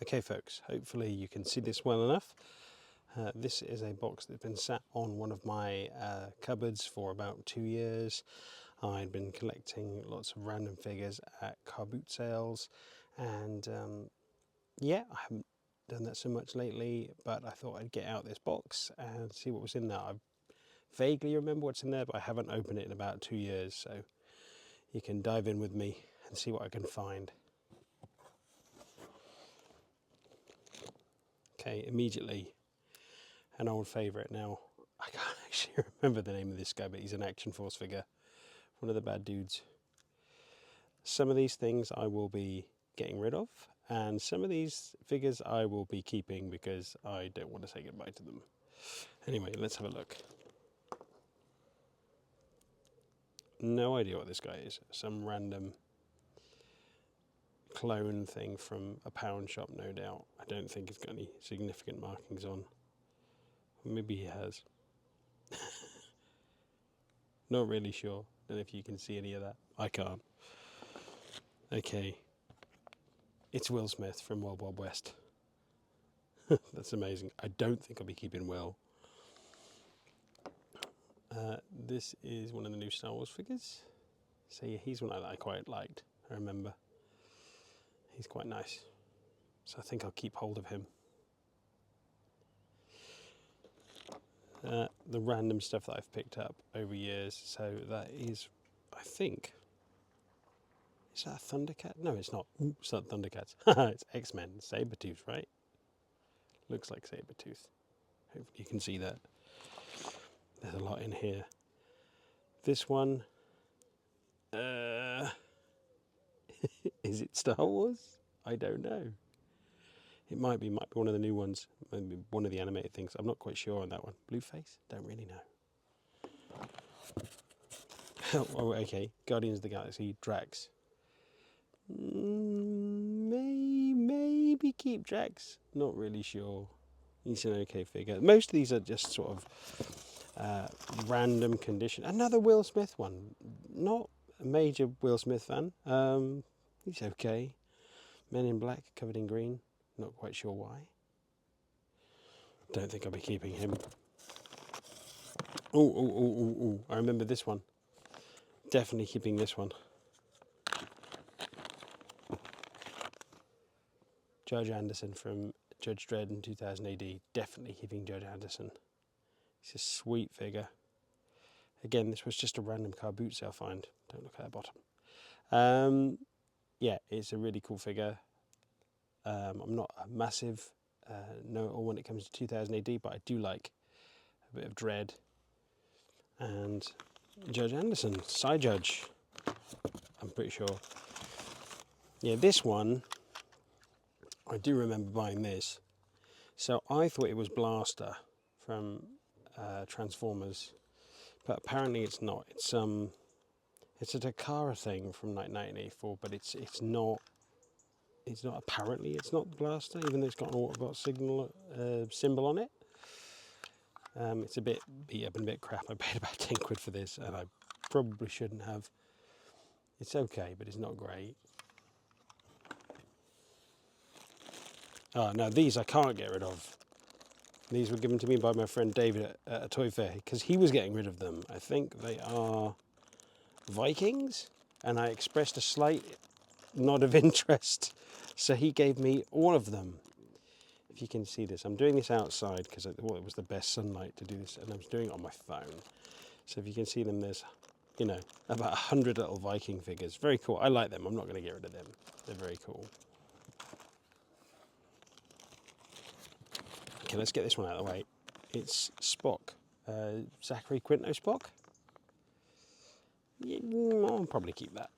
Okay folks, hopefully you can see this well enough. This is a box that's been sat on one of my cupboards for about 2 years. I'd been collecting lots of random figures at car boot sales, and yeah, I haven't done that so much lately, but I thought I'd get out this box and see what was in there. I vaguely remember what's in there, but I haven't opened it in about 2 years, so you can dive in with me and see what I can find. Okay, immediately, an old favourite now. I can't actually remember the name of this guy, but he's an Action Force figure. One of the bad dudes. Some of these things I will be getting rid of, and some of these figures I will be keeping because I don't want to say goodbye to them. Anyway, let's have a look. No idea what this guy is. Some random clone thing from a pound shop, no doubt. I don't think it's got any significant markings on. Maybe he has. Not really sure. Don't know if you can see any of that. I can't. Okay. It's Will Smith from Wild Wild West. That's amazing. I don't think I'll be keeping Will. This is one of the new Star Wars figures. So yeah, he's one that I quite liked. I remember. He's quite nice. So I think I'll keep hold of him. The random stuff that I've picked up over years. So that is, I think, is that a Thundercat? No, it's not. Ooh, it's not Thundercats. It's X-Men. Sabretooth, right? Looks like Sabretooth. Hopefully you can see that. There's a lot in here. This one, is it Star Wars? I don't know. It might be one of the new ones, maybe one of the animated things. I'm not quite sure on that one. Blueface? Don't really know. Oh, okay. Guardians of the Galaxy, Drax. Maybe keep Drax. Not really sure. He's an okay figure. Most of these are just sort of random condition. Another Will Smith one. Not a major Will Smith fan. He's okay. Men in Black, covered in green. Not quite sure why. Don't think I'll be keeping him. Oh! I remember this one. Definitely keeping this one. Judge Anderson from Judge Dredd in 2000 AD. Definitely keeping Judge Anderson. He's a sweet figure. Again, this was just a random car boot sale find. Don't look at the bottom. Yeah, it's a really cool figure. I'm not a massive know-it-all when it comes to 2000 AD, but I do like a bit of Dredd. And Judge Anderson, Side Judge, I'm pretty sure. Yeah, this one, I do remember buying this. So I thought it was Blaster from Transformers, but apparently it's not. It's a Takara thing from like 1984, but it's not. It's not. Apparently, it's not the Blaster, even though it's got an Autobot signal symbol on it. It's a bit beat up and a bit crap. I paid about 10 quid for this, and I probably shouldn't have. It's okay, but it's not great. Oh, now these I can't get rid of. These were given to me by my friend David at a toy fair because he was getting rid of them. I think they are Vikings, and I expressed a slight nod of interest, so he gave me all of them. If you can see this, I'm doing this outside because I thought it was the best sunlight to do this, and I'm doing it on my phone. So if you can see them, there's, you know, about 100 little Viking figures. Very cool. I like them. I'm not going to get rid of them. They're very cool. Okay, let's get this one out of the way. It's Spock. Zachary Quinto Spock. Yeah, I'll probably keep that.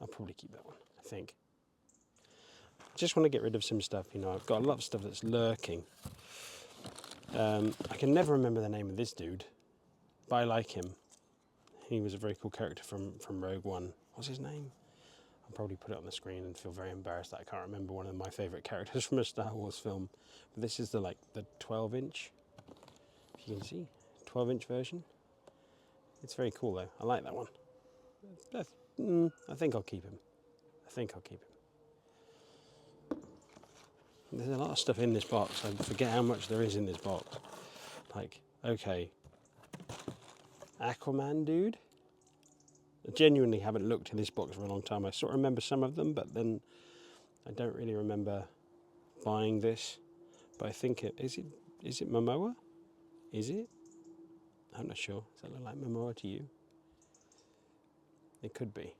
I'll probably keep that one, I think. Just want to get rid of some stuff, you know. I've got a lot of stuff that's lurking. I can never remember the name of this dude, but I like him. He was a very cool character from Rogue One. What's his name? I'll probably put it on the screen and feel very embarrassed that I can't remember one of my favourite characters from a Star Wars film. But this is the 12-inch, if you can see, 12-inch version. It's very cool though. I like that one. I think I'll keep him. There's a lot of stuff in this box. I forget how much there is in this box. Like, okay. Aquaman dude? I genuinely haven't looked in this box for a long time. I sort of remember some of them, but then I don't really remember buying this. But I think is it Momoa? Is it? I'm not sure. Does that look like Momoa to you? It could be.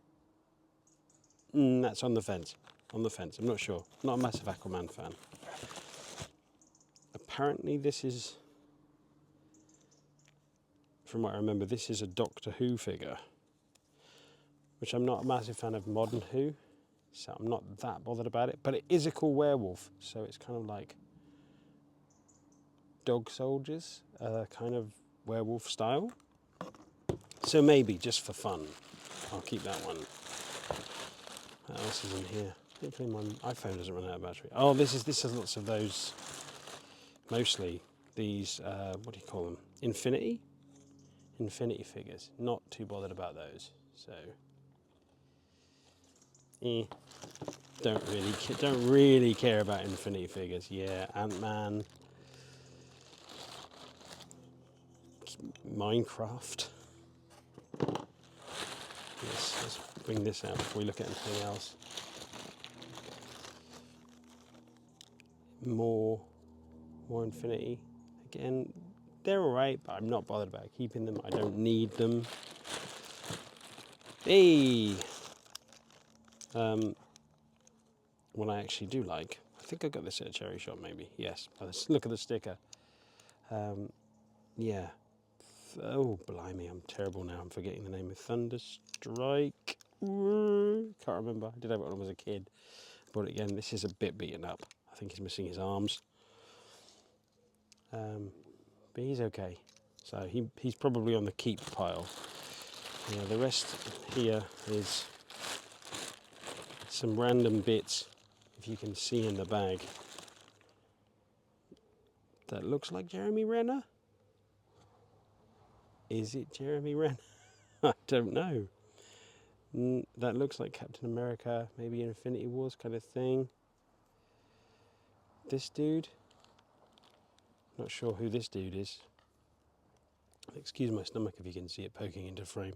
That's on the fence. On the fence. I'm not sure. Not a massive Aquaman fan. Apparently this is, from what I remember, this is a Doctor Who figure. Which I'm not a massive fan of modern Who. So I'm not that bothered about it. But it is a cool werewolf. So it's kind of like dog soldiers. Kind of werewolf style. So maybe, just for fun, I'll keep that one. What else is in here? Hopefully my iPhone doesn't run out of battery. Oh, this has lots of those, mostly these, what do you call them? Infinity figures. Not too bothered about those. So, don't really care about Infinity figures. Yeah, Ant-Man, Minecraft. Yes, let's bring this out before we look at anything else. More Infinity. Again, they're alright, but I'm not bothered about keeping them. I don't need them. Hey! What I actually do like, I think I got this at a charity shop maybe. Yes, look at the sticker. Yeah. Oh, blimey, I'm terrible now. I'm forgetting the name of Thunderstrike. Can't remember. I did have it when I was a kid. But again, this is a bit beaten up. I think he's missing his arms. But he's okay. So he's probably on the keep pile. Yeah, the rest here is some random bits, if you can see in the bag. That looks like Jeremy Renner? Is it Jeremy Renner? I don't know. That looks like Captain America, maybe Infinity Wars kind of thing. This dude? Not sure who this dude is. Excuse my stomach if you can see it poking into frame.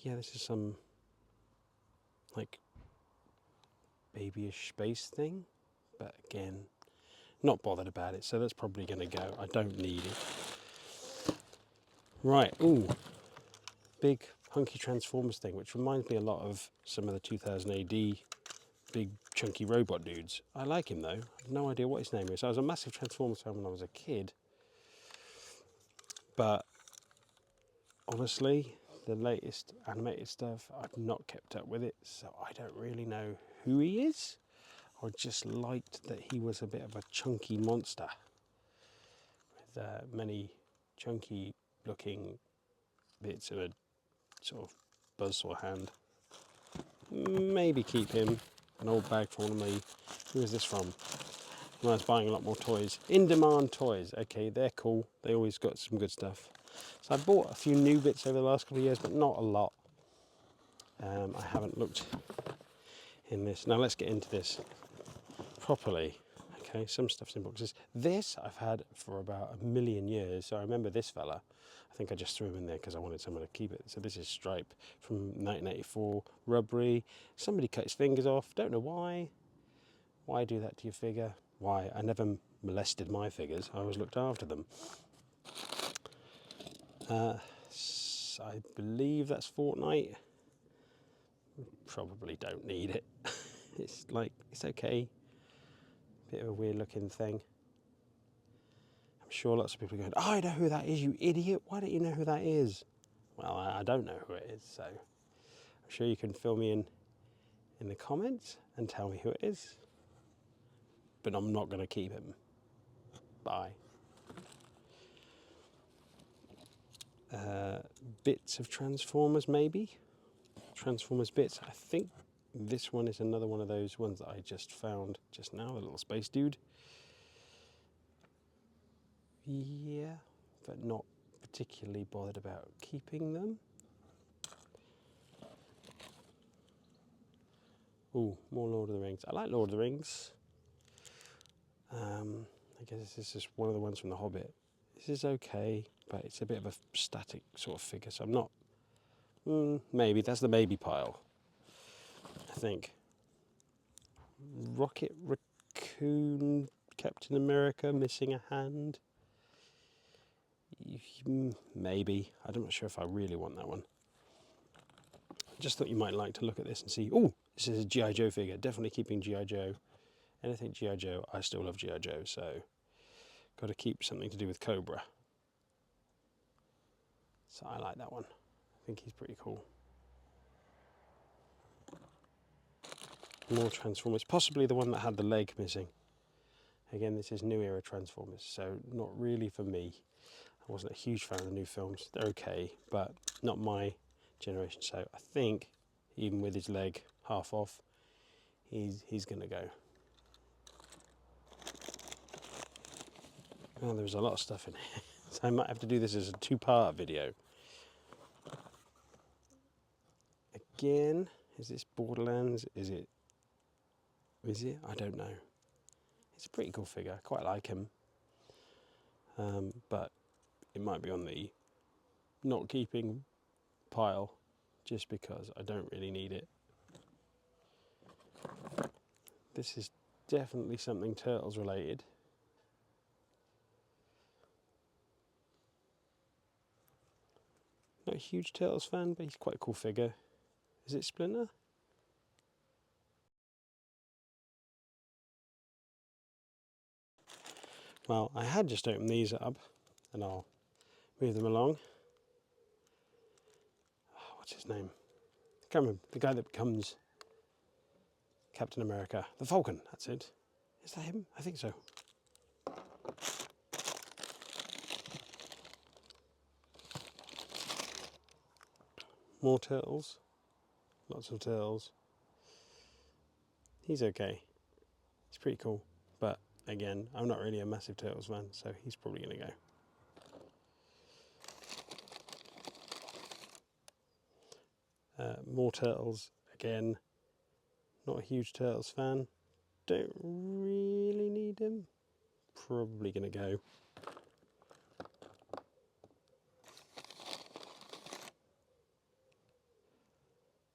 Yeah, this is some, like, babyish space thing. But again, not bothered about it, so that's probably going to go. I don't need it. Right, ooh. Big hunky Transformers thing, which reminds me a lot of some of the 2000 AD big chunky robot dudes. I like him though. I have no idea what his name is. I was a massive Transformers fan when I was a kid. But honestly, the latest animated stuff, I've not kept up with it, so I don't really know who he is. I just liked that he was a bit of a chunky monster with many chunky looking bits and a sort of buzzsaw hand. Maybe keep him. An old bag for one of me. Who is this from? When I was buying a lot more toys. In Demand Toys. Okay, they're cool. They always got some good stuff. So I bought a few new bits over the last couple of years, but not a lot. I haven't looked in this. Now let's get into this properly. Okay, some stuff's in boxes. This I've had for about 1 million years. So I remember this fella. I think I just threw him in there because I wanted someone to keep it. So this is Stripe from 1984, rubbery. Somebody cut his fingers off. Don't know why. Why do that to your figure? Why? I never molested my figures. I always looked after them. I believe that's Fortnite. Probably don't need it. It's okay. Bit of a weird looking thing. I'm sure lots of people are going, oh, I know who that is, you idiot. Why don't you know who that is? Well, I don't know who it is, so I'm sure you can fill me in the comments and tell me who it is. But I'm not going to keep him. Bye. Bits of Transformers, maybe? Transformers bits. I think this one is another one of those ones that I just found just now, the little space dude. Yeah, but not particularly bothered about keeping them. Ooh, more Lord of the Rings. I like Lord of the Rings. I guess this is one of the ones from The Hobbit. This is okay, but it's a bit of a static sort of figure, so I'm not... maybe, that's the maybe pile, I think. Rocket Raccoon Captain America missing a hand. Maybe. I'm not sure if I really want that one. I just thought you might like to look at this and see, oh, this is a G.I. Joe figure. Definitely keeping G.I. Joe. Anything G.I. Joe, I still love G.I. Joe, so got to keep something to do with Cobra. So I like that one. I think he's pretty cool. More Transformers, possibly the one that had the leg missing. Again, this is new era Transformers, so not really for me. I wasn't a huge fan of the new films. They're okay, but not my generation. So I think, even with his leg half off, he's going to go. Oh, there's a lot of stuff in here, so I might have to do this as a two-part video. Again, is this Borderlands? Is it? I don't know. It's a pretty cool figure. I quite like him. But it might be on the not keeping pile just because I don't really need it. This is definitely something Turtles related. Not a huge Turtles fan, but he's quite a cool figure. Is it Splinter? Well, I had just opened these up, and I'll move them along. Oh, what's his name? I can't remember. The guy that becomes Captain America. The Falcon, that's it. Is that him? I think so. More Turtles. Lots of Turtles. He's okay. He's pretty cool. But again, I'm not really a massive Turtles fan, so he's probably going to go. More Turtles. Again, not a huge Turtles fan. Don't really need him. Probably going to go.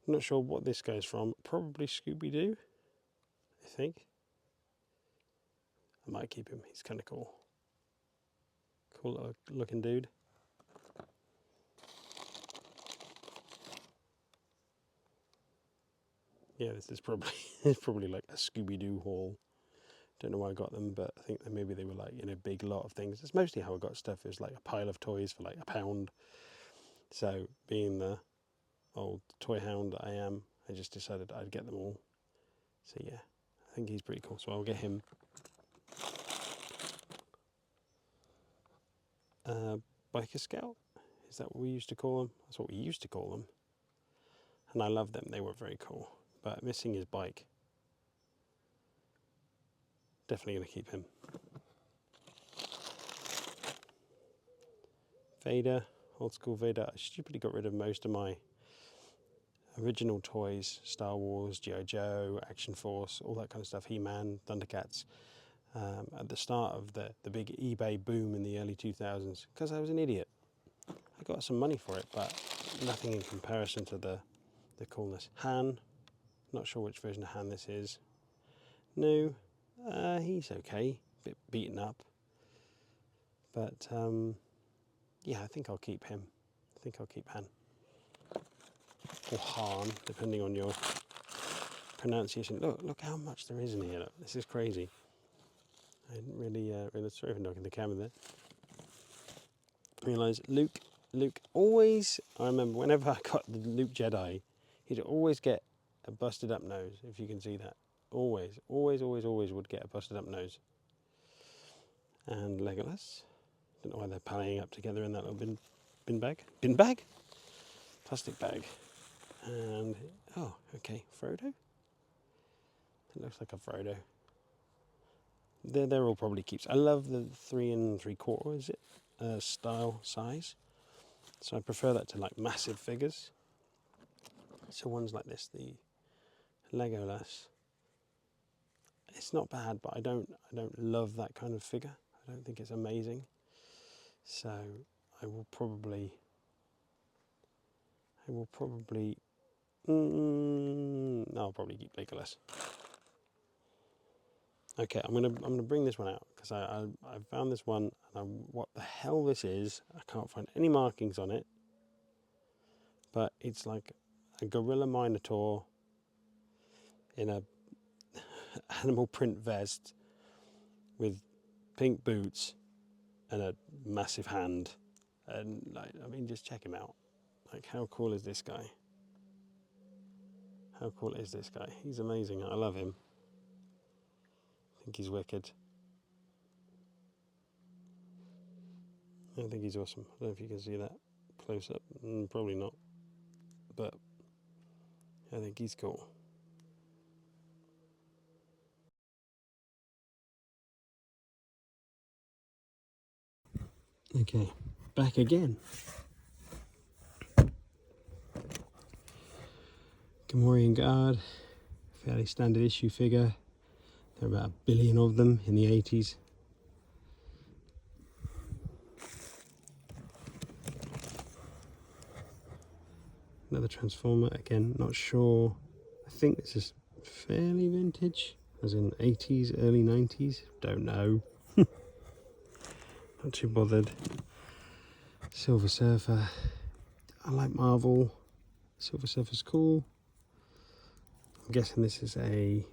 Not sure what this goes from. Probably Scooby-Doo, I think. I might keep him. He's kind of cool. Cool looking dude. Yeah, this is probably it's probably like a Scooby-Doo haul. Don't know why I got them, but I think that maybe they were like in a big lot of things. It's mostly how I got stuff. It was like a pile of toys for like £1. So being the old toy hound that I am, I just decided I'd get them all. So yeah, I think he's pretty cool. So I'll get him. Biker Scout? Is that what we used to call them? That's what we used to call them. And I love them. They were very cool. But missing his bike. Definitely going to keep him. Vader, old school Vader. I stupidly got rid of most of my original toys. Star Wars, G.I. Joe, Action Force, all that kind of stuff. He-Man, Thundercats. At the start of the big eBay boom in the early 2000s. Because I was an idiot. I got some money for it, but nothing in comparison to the coolness. Han. Not sure which version of Han this is. No. He's okay. Bit beaten up. But, yeah, I think I'll keep him. I think I'll keep Han. Or Han, depending on your pronunciation. Look how much there is in here. Look, this is crazy. I didn't really sorry for knocking the camera there. Realise Luke always, I remember whenever I got the Luke Jedi, he'd always get a busted up nose, if you can see that. Always would get a busted up nose. And Legolas. Don't know why they're pallying up together in that little bin bag. Bin bag? Plastic bag. And, oh, okay, Frodo? It looks like a Frodo. They're all probably keeps. I love the 3 3/4, is it? Style size. So I prefer that to like massive figures. So ones like this, the Legolas. it's not bad, but I don't love that kind of figure. I don't think it's amazing. So I'll probably I'll probably keep Legolas. Okay, I'm gonna bring this one out because I found this one and what the hell this is? I can't find any markings on it, but it's like a gorilla minotaur in a animal print vest with pink boots and a massive hand, and like, I mean, just check him out. Like, how cool is this guy? How cool is this guy? He's amazing. I love him. I think he's wicked. I think he's awesome. I don't know if you can see that close up. Probably not. But I think he's cool. Okay, back again. Gamorrean Guard, fairly standard issue figure. There are about 1 billion of them in the 80s. Another Transformer, again, not sure. I think this is fairly vintage, as in 80s, early 90s. Don't know. Not too bothered. Silver Surfer. I like Marvel. Silver Surfer's cool. I'm guessing this is a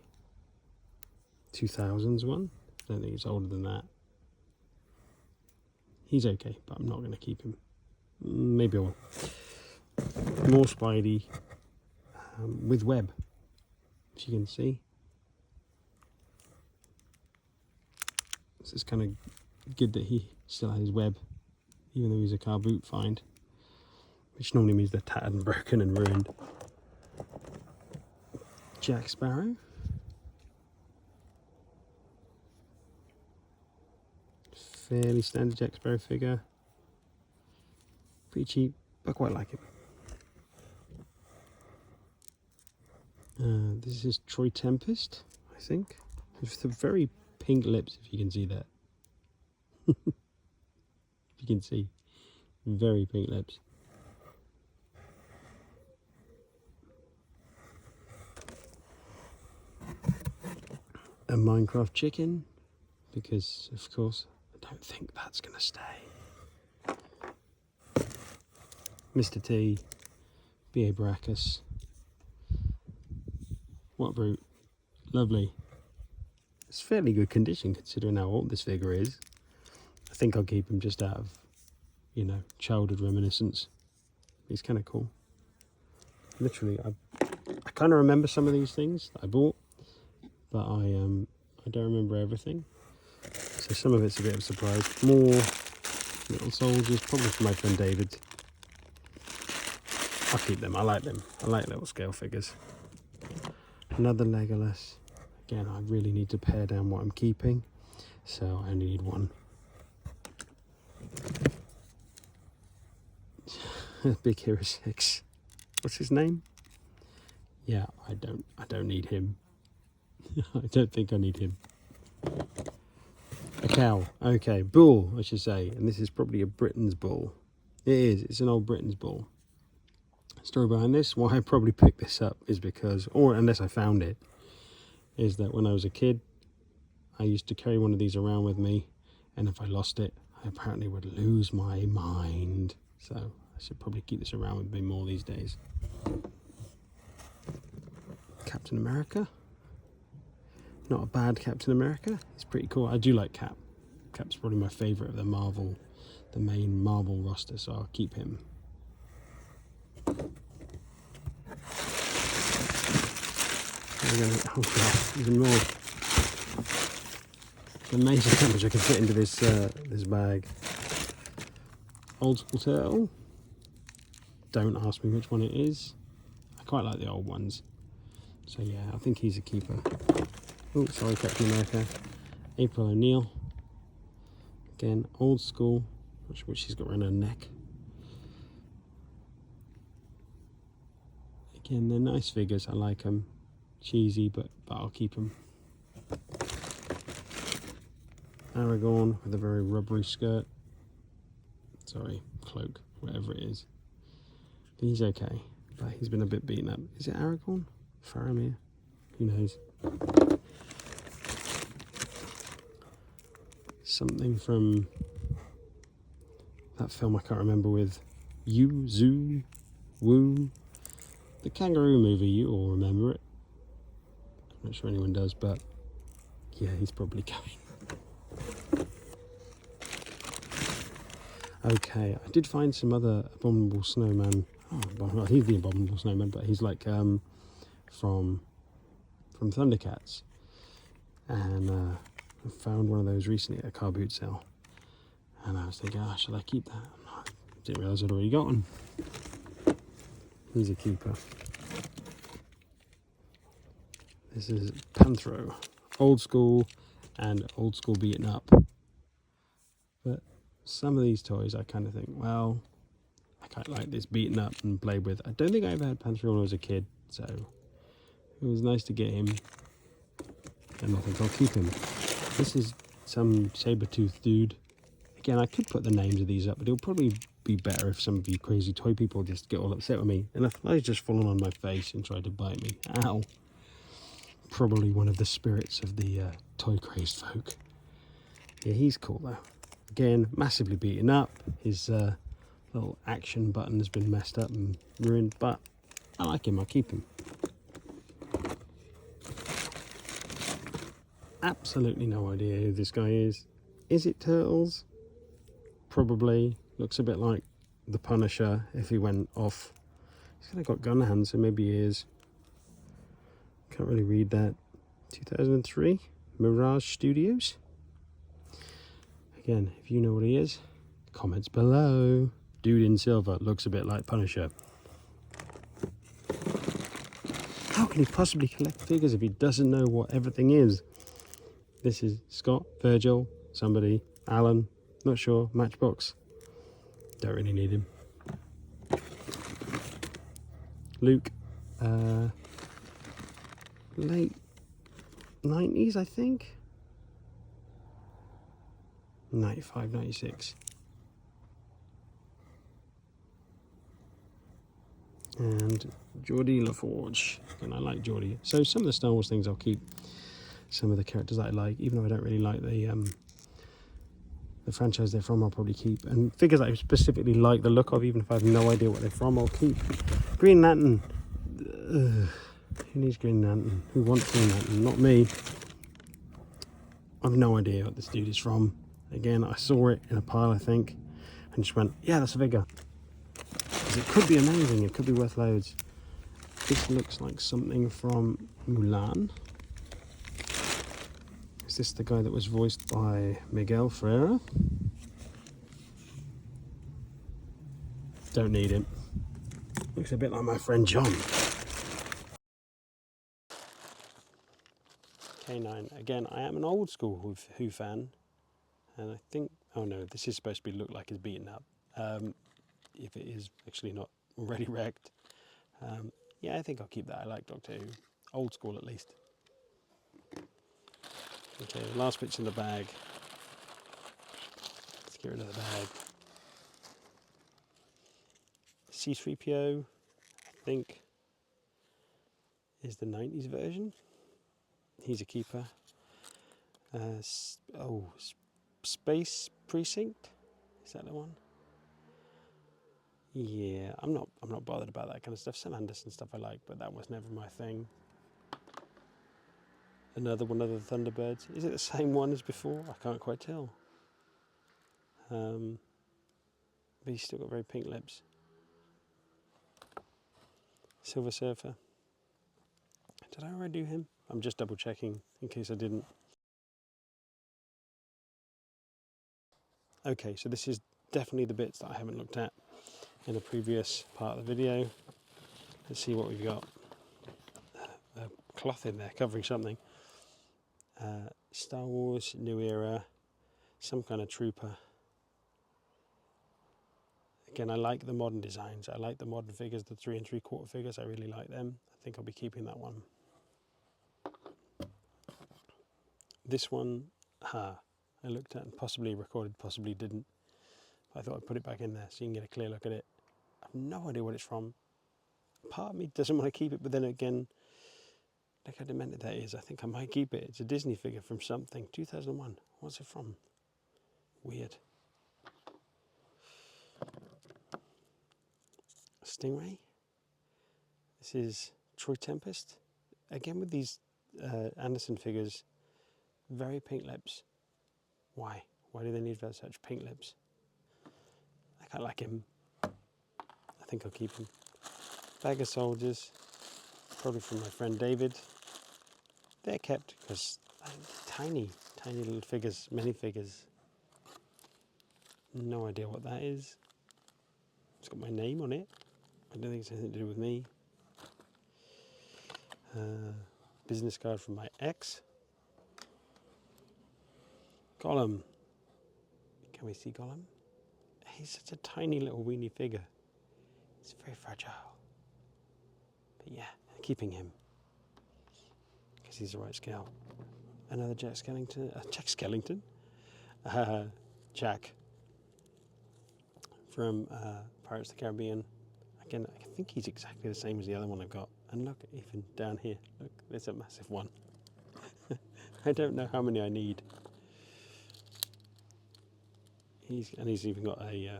2000s one. I don't think it's older than that. He's okay, but I'm not going to keep him. Maybe I will. More Spidey with web, as you can see. So it's kind of good that he still has web, even though he's a car boot find, which normally means they're tattered and broken and ruined. Jack Sparrow. Fairly standard Jack Sparrow figure. Pretty cheap, but I quite like him. This is Troy Tempest, I think. With the very pink lips, if you can see that. If you can see. Very pink lips. A Minecraft chicken, because of course I don't think that's going to stay. Mr. T, B.A. Baracus. What brute. Lovely. It's fairly good condition considering how old this figure is. I think I'll keep him just out of, you know, childhood reminiscence. He's kind of cool. Literally, I kind of remember some of these things that I bought, but I don't remember everything. So some of it's a bit of a surprise. More little soldiers, probably from my friend David. I'll keep them. I like them. I like little scale figures. Another Legolas. Again, I really need to pare down what I'm keeping, so I only need one. Big Hero 6. What's his name? Yeah, I don't need him. I don't think I need him. A cow. Okay, bull, I should say. And this is probably a Britain's bull. It is. It's an old Britain's bull. Story behind this, why I probably picked this up is because, or unless I found it, is that when I was a kid, I used to carry one of these around with me, and if I lost it, I apparently would lose my mind. So I should probably keep this around with me more these days. Captain America. Not a bad Captain America. It's pretty cool. I do like Cap. Cap's probably my favourite of the main Marvel roster, so I'll keep him. Oh god, even more. It's amazing how much I can fit into this this bag. Old school turtle. Don't ask me which one it is. I quite like the old ones. So yeah, I think he's a keeper. Oh, sorry, Captain America. April O'Neil. Again, old school. Not sure what she's got around her neck. Again, they're nice figures. I like them. Cheesy, but I'll keep them. Aragorn with a very rubbery skirt. Sorry, cloak, whatever it is. But he's okay, but he's been a bit beaten up. Is it Aragorn? Faramir? Who knows? Something from that film I can't remember with Yu, Zoo, Woo. The kangaroo movie, you all remember it. I'm not sure anyone does, but yeah, he's probably going. Okay, I did find some other abominable snowman. Oh, well, he's the abominable snowman, but he's like from Thundercats. And I found one of those recently at a car boot sale. And I was thinking, shall I keep that? I didn't realise I'd already got one. He's a keeper. This is Panthro. Old school and old school beaten up. But some of these toys I kind of think, well, I quite like this beaten up and played with. I don't think I ever had Panthro when I was a kid, so it was nice to get him. And I think I'll keep him. This is some saber-toothed dude. Again, I could put the names of these up, but it'll probably be better if some of you crazy toy people just get all upset with me. And if I just fallen on my face and tried to bite me. Ow. Probably one of the spirits of the toy crazed folk. Yeah, he's cool though. Again, massively beaten up. His little action button has been messed up and ruined, but I like him, I'll keep him. Absolutely no idea who this guy is. Is it Turtles? Probably. Looks a bit like the Punisher if he went off. He's kind of got gun hands, so maybe he is. Can't really read that. 2003, Mirage Studios. Again, if you know what he is, comments below. Dude in silver, looks a bit like Punisher. How can he possibly collect figures if he doesn't know what everything is? This is Scott, Virgil, somebody, Alan, not sure, Matchbox. Don't really need him. Luke, late 90s, I think. 95, 96. And Geordie LaForge, and I like Geordie. So some of the Star Wars things I'll keep. Some of the characters that I like, even though I don't really like the franchise they're from, I'll probably keep. And figures that I specifically like the look of, even if I have no idea what they're from, I'll keep. Green Lantern. Who needs Green Lantern? Who wants Green Lantern? Not me. I've no idea what this dude is from. Again, I saw it in a pile, I think, and just went, yeah, that's a figure. Because it could be amazing, it could be worth loads. This looks like something from Mulan. Is this the guy that was voiced by Miguel Ferreira? Don't need him. Looks a bit like my friend John. K9. Again, I am an old school Who fan. And I think, oh no, this is supposed to be look like it's beaten up. If it is actually not already wrecked. Yeah, I think I'll keep that. I like Doctor Who. Old school at least. Okay, the last bit's in the bag. Let's get rid of the bag. C3PO, I think, is the 90s version. He's a keeper. Space Precinct, is that the one? Yeah, I'm not bothered about that kind of stuff. Sam Anderson stuff I like, but that was never my thing. Another one of the Thunderbirds. Is it the same one as before? I can't quite tell. But he's still got very pink lips. Silver Surfer. Did I already do him? I'm just double checking in case I didn't. Okay, so this is definitely the bits that I haven't looked at in the previous part of the video. Let's see what we've got. A cloth in there covering something. Star Wars, New Era, some kind of trooper. Again, I like the modern designs. I like the modern figures, the 3 3/4 figures. I really like them. I think I'll be keeping that one. This one, I looked at and possibly recorded, possibly didn't. I thought I'd put it back in there so you can get a clear look at it. I have no idea what it's from. Part of me doesn't want to keep it, but then again, look how demented that is. I think I might keep it. It's a Disney figure from something. 2001. What's it from? Weird. Stingray. This is Troy Tempest. Again with these Anderson figures, very pink lips. Why? Why do they need such pink lips? I quite like him. I think I'll keep him. Bag of soldiers, probably from my friend David. They're kept because tiny little figures, minifigures. No idea what that is. It's got my name on it. I don't think it's anything to do with me. Business card from my ex. Gollum. Can we see Gollum? He's such a tiny little weeny figure. It's very fragile. But yeah, keeping him. Because he's the right scale. Another Jack Skellington. Jack. From Pirates of the Caribbean. Again, I think he's exactly the same as the other one I've got. And look, even down here, look, there's a massive one. I don't know how many I need. He's even got a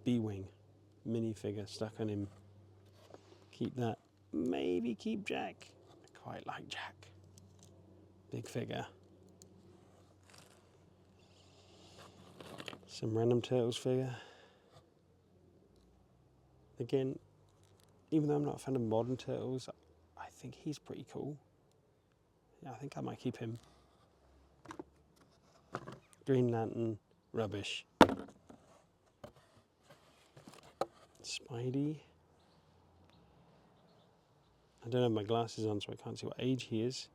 B-Wing minifigure stuck on him. Keep that. Maybe keep Jack. I quite like Jack. Big figure. Some random Turtles figure. Again, even though I'm not a fan of modern Turtles, I think he's pretty cool. Yeah, I think I might keep him. Green Lantern, rubbish. Spidey. I don't have my glasses on, so I can't see what age he is.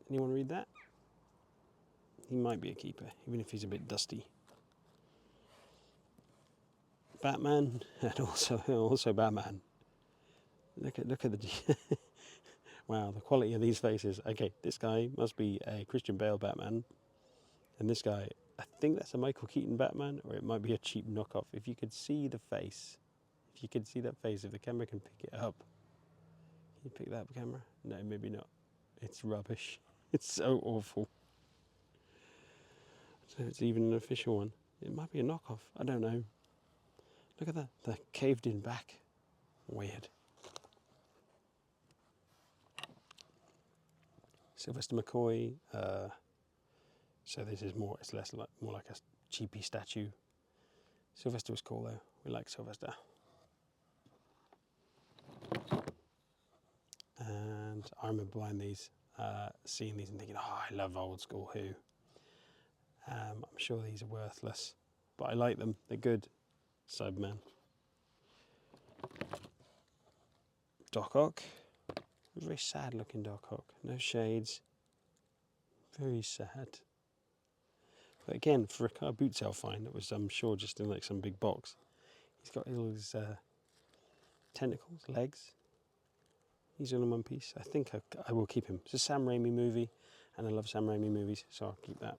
Anyone read that? He might be a keeper, even if he's a bit dusty. Batman, and also Batman. Look at the wow, the quality of these faces. Okay, this guy must be a Christian Bale Batman, and this guy, I think that's a Michael Keaton Batman, or it might be a cheap knockoff. If you could see the face, if the camera can pick it up. Can you pick that up, camera? No, maybe not. It's rubbish. It's so awful. So it's even an official one. It might be a knockoff. I don't know. Look at that. The caved in back. Weird. Sylvester McCoy. So this is more. It's more like a cheapy statue. Sylvester was cool though. We like Sylvester. And I remember buying these, seeing these and thinking, oh, I love old school Who. I'm sure these are worthless, but I like them. They're good. Cyberman. Doc Ock. Very sad looking Doc Ock. No shades. Very sad. But again, for a car boot sale find, that was, I'm sure, just in like some big box. He's got all his tentacles, legs. He's all in one piece. I think I will keep him. It's a Sam Raimi movie, and I love Sam Raimi movies, so I'll keep that.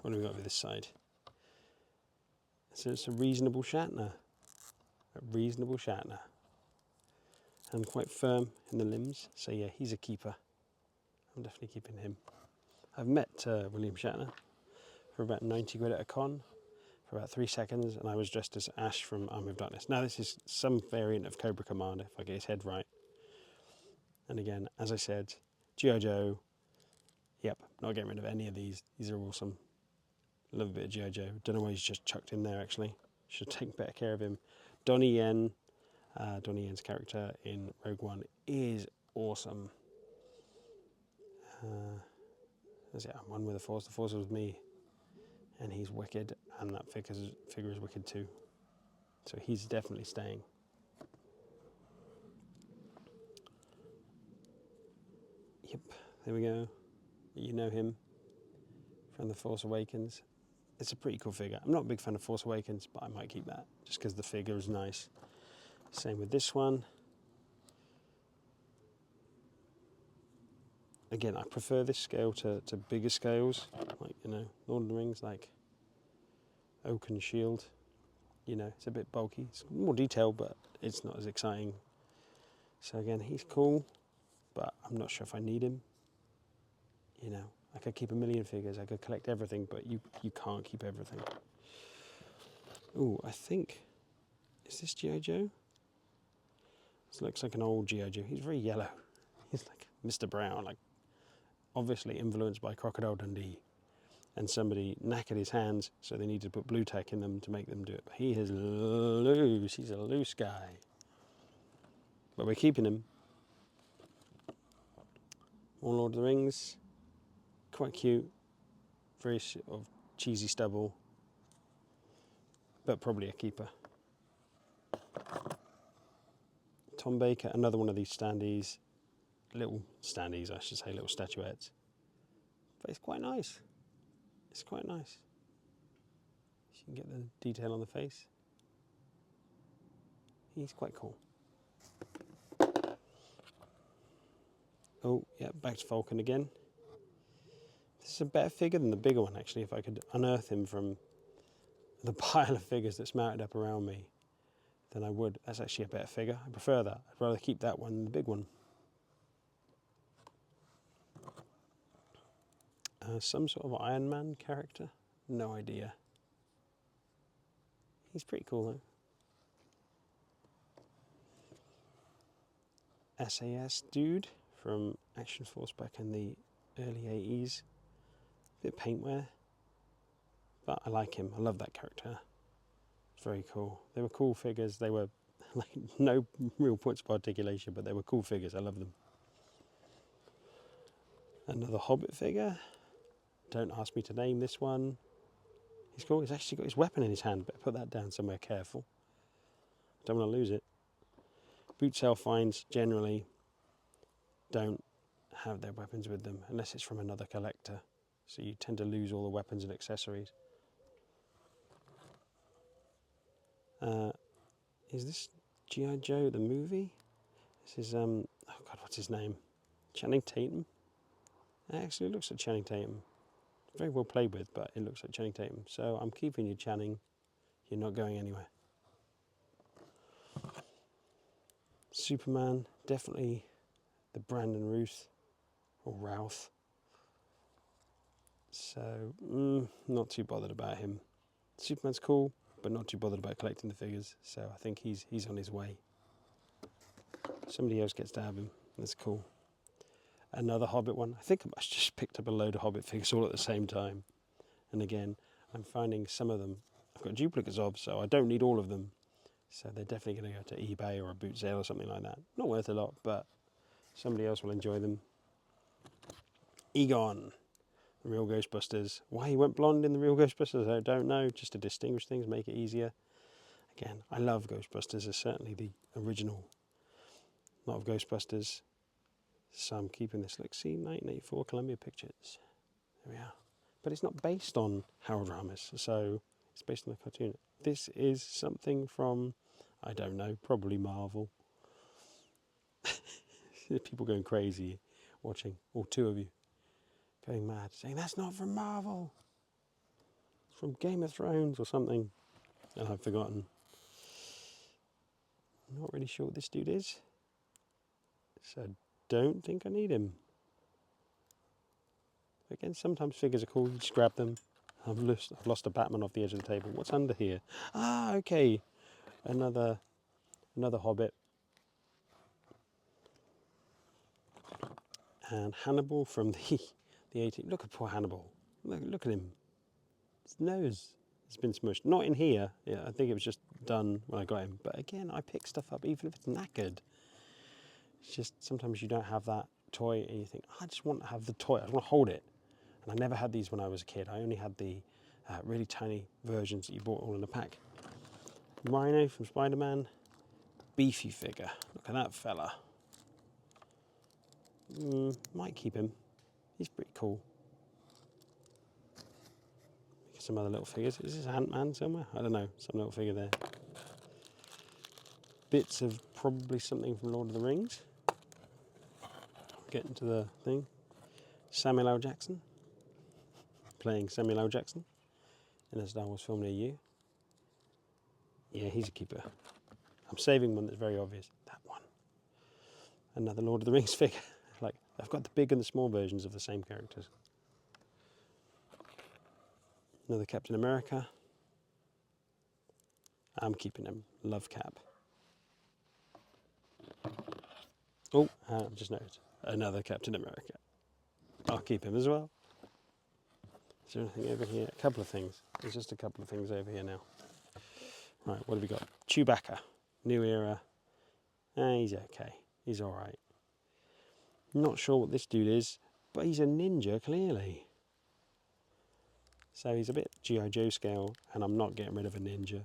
What do we got over this side? So it's a reasonable Shatner. A reasonable Shatner. And quite firm in the limbs. So yeah, he's a keeper. I'm definitely keeping him. I've met William Shatner for about 90 quid at a con for about 3 seconds, and I was dressed as Ash from Army of Darkness. Now this is some variant of Cobra Commander, if I get his head right. And again, as I said, G.I. Joe. Yep, not getting rid of any of these. These are awesome. Love a bit of G.I. Joe. Don't know why he's just chucked in there, actually. Should take better care of him. Donnie Yen. Donnie Yen's character in Rogue One is awesome. I'm one with the Force. The Force is with me. And he's wicked. And that figure is wicked too. So he's definitely staying. Yep, there we go. You know him from The Force Awakens. It's a pretty cool figure. I'm not a big fan of Force Awakens, but I might keep that just because the figure is nice. Same with this one. Again, I prefer this scale to bigger scales, like, you know, Lord of the Rings, like Oaken Shield. You know, it's a bit bulky. It's more detailed, but it's not as exciting. So again, he's cool, but I'm not sure if I need him. You know, I could keep a million figures, I could collect everything, but you can't keep everything. Oh, I think, is this G.I. Joe? This looks like an old G.I. Joe. He's very yellow. He's like Mr. Brown, like obviously influenced by Crocodile Dundee. And somebody knackered his hands, so they needed to put blue tack in them to make them do it. But he is loose. He's a loose guy. But we're keeping him. More Lord of the Rings. Quite cute. Very sort of cheesy stubble. But probably a keeper. Tom Baker, another one of these standees. Little standees, I should say, little statuettes. But it's quite nice. It's quite nice. You can get the detail on the face. He's quite cool. Oh, yeah, back to Falcon again. This is a better figure than the bigger one, actually, if I could unearth him from the pile of figures that's mounted up around me, then I would. That's actually a better figure. I prefer that. I'd rather keep that one than the big one. Some sort of Iron Man character? No idea. He's pretty cool, though. SAS dude from Action Force back in the early 80s. Bit of paintwear. But I like him. I love that character. It's very cool. They were cool figures. They were like no real points of articulation, but they were cool figures. I love them. Another Hobbit figure. Don't ask me to name this one. He's cool. He's actually got his weapon in his hand, but put that down somewhere careful. Don't want to lose it. Boot sale finds generally don't have their weapons with them unless it's from another collector. So you tend to lose all the weapons and accessories. Is this G.I. Joe the movie? This is, oh God, what's his name? Channing Tatum? Actually, it looks like Channing Tatum. Very well played with, but it looks like Channing Tatum. So I'm keeping you, Channing. You're not going anywhere. Superman, definitely the Brandon Routh, or Routh. So, not too bothered about him. Superman's cool, but not too bothered about collecting the figures. So I think he's on his way. Somebody else gets to have him. That's cool. Another Hobbit one. I think I just picked up a load of Hobbit figures all at the same time. And again, I'm finding some of them I've got duplicates of, so I don't need all of them. So they're definitely going to go to eBay or a boot sale or something like that. Not worth a lot, but somebody else will enjoy them. Egon, the real Ghostbusters. Why he went blonde in the real Ghostbusters, I don't know. Just to distinguish things, make it easier. Again, I love Ghostbusters. It's certainly the original lot of Ghostbusters. So I'm keeping this. Let's see, 1984 Columbia Pictures. There we are. But it's not based on Harold Ramis, so it's based on the cartoon. This is something from, I don't know, probably Marvel. People going crazy watching, all two of you going mad, saying that's not from Marvel. It's from Game of Thrones or something. And I've forgotten. Not really sure what this dude is. So don't think I need him. Again, sometimes figures are cool, you just grab them. I've lost a Batman off the edge of the table. What's under here? Ah, okay. Another Hobbit. And Hannibal from the 18th. Look at poor Hannibal. Look at him. His nose has been smushed. Not in here. Yeah, I think it was just done when I got him. But again, I pick stuff up even if it's knackered. It's just sometimes you don't have that toy and you think, I just want to have the toy. I just want to hold it. And I never had these when I was a kid. I only had the really tiny versions that you bought all in a pack. Rhino from Spider-Man. Beefy figure. Look at that fella. Might keep him. He's pretty cool. Some other little figures. Is this Ant-Man somewhere? I don't know. Some little figure there. Bits of probably something from Lord of the Rings. Getting to the thing. Samuel L. Jackson, playing Samuel L. Jackson in a Star Wars film near you. Yeah, he's a keeper. I'm saving one that's very obvious. That one. Another Lord of the Rings figure. Like, I've got the big and the small versions of the same characters. Another Captain America. I'm keeping him. Love Cap. Oh, I've just noticed. Another Captain America. I'll keep him as well. Is there anything over here? A couple of things. There's just a couple of things over here now. Right, what have we got? Chewbacca. New era. He's okay. He's alright. Not sure what this dude is, but he's a ninja, clearly. So he's a bit G.I. Joe scale, and I'm not getting rid of a ninja.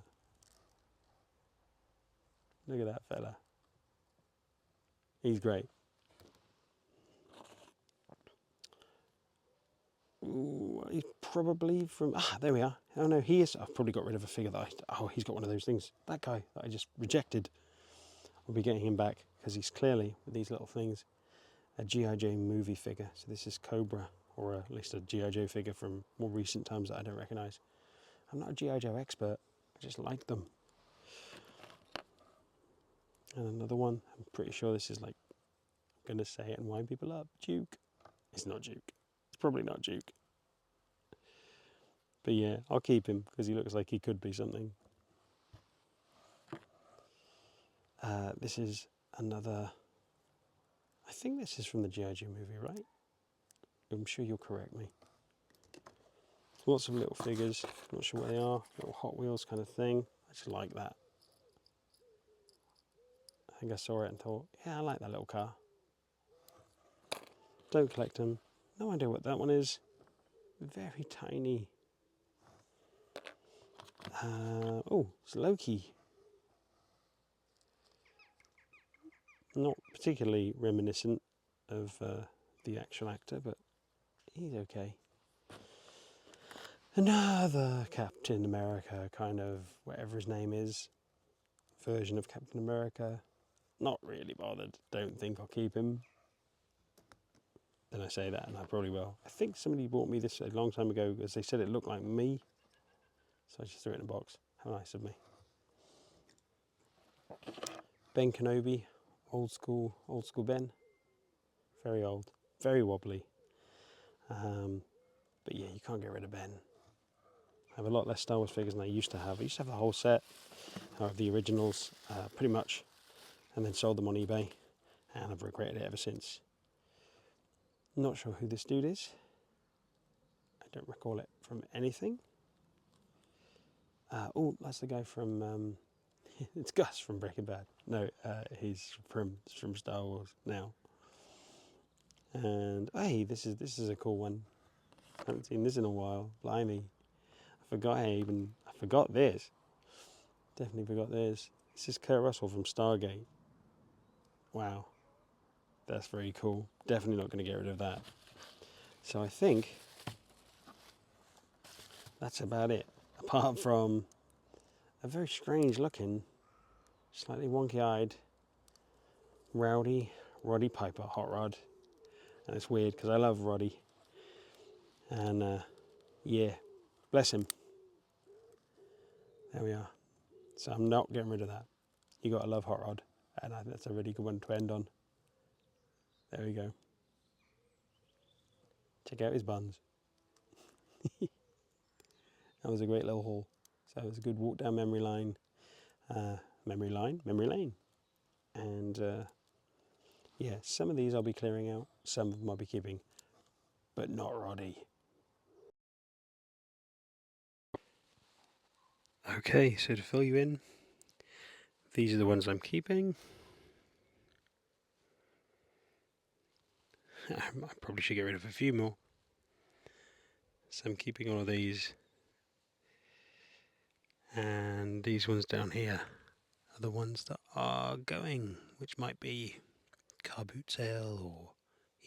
Look at that fella. He's great. Ooh, he's probably from... there we are. Oh no, he is... I've probably got rid of a figure that he's got one of those things. That guy that I just rejected. I'll be getting him back, because he's clearly, with these little things, a G.I. Joe movie figure. So this is Cobra, or at least a G.I. Joe figure from more recent times that I don't recognise. I'm not a G.I. Joe expert, I just like them. And another one, I'm pretty sure this is like, I'm going to say it and wind people up, Duke. It's not Duke. It's probably not Duke. But yeah, I'll keep him, because he looks like he could be something. This is another... I think this is from the G.I. Joe movie, right? I'm sure you'll correct me. Lots of little figures, not sure what they are, little Hot Wheels kind of thing. I just like that. I think I saw it and thought, yeah, I like that little car. Don't collect them. No idea what that one is. Very tiny. Oh, it's Loki. Not particularly reminiscent of the actual actor, but he's okay. Another Captain America, kind of, whatever his name is, version of Captain America. Not really bothered. Don't think I'll keep him. Then I say that, and I probably will. I think somebody bought me this a long time ago, as they said it looked like me. So I just threw it in a box. How nice of me. Ben Kenobi, old school Ben. Very old, very wobbly. But yeah, you can't get rid of Ben. I have a lot less Star Wars figures than I used to have. I used to have the whole set of the originals, pretty much, and then sold them on eBay, and I've regretted it ever since. Not sure who this dude is. I don't recall it from anything. Oh, that's the guy from... it's Gus from Breaking Bad. No, he's from Star Wars now. And hey, this is a cool one. I haven't seen this in a while. Blimey, I forgot this. Definitely forgot this. This is Kurt Russell from Stargate. Wow, that's very cool. Definitely not going to get rid of that. So I think that's about it. Apart from a very strange looking, slightly wonky-eyed, Roddy Piper hot rod. And it's weird because I love Roddy. And yeah, bless him. There we are. So I'm not getting rid of that. You gotta love hot rod, and I think that's a really good one to end on. There we go. Check out his buns. That was a great little haul. So it was a good walk down memory lane. Memory lane. And yeah, some of these I'll be clearing out, some of them I'll be keeping, but not Roddy. Okay, so to fill you in, these are the ones I'm keeping. I probably should get rid of a few more. So I'm keeping all of these. And these ones down here are the ones that are going, which might be car boot sale or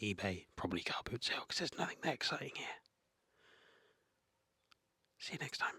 eBay. Probably car boot sale, because there's nothing that exciting here. See you next time.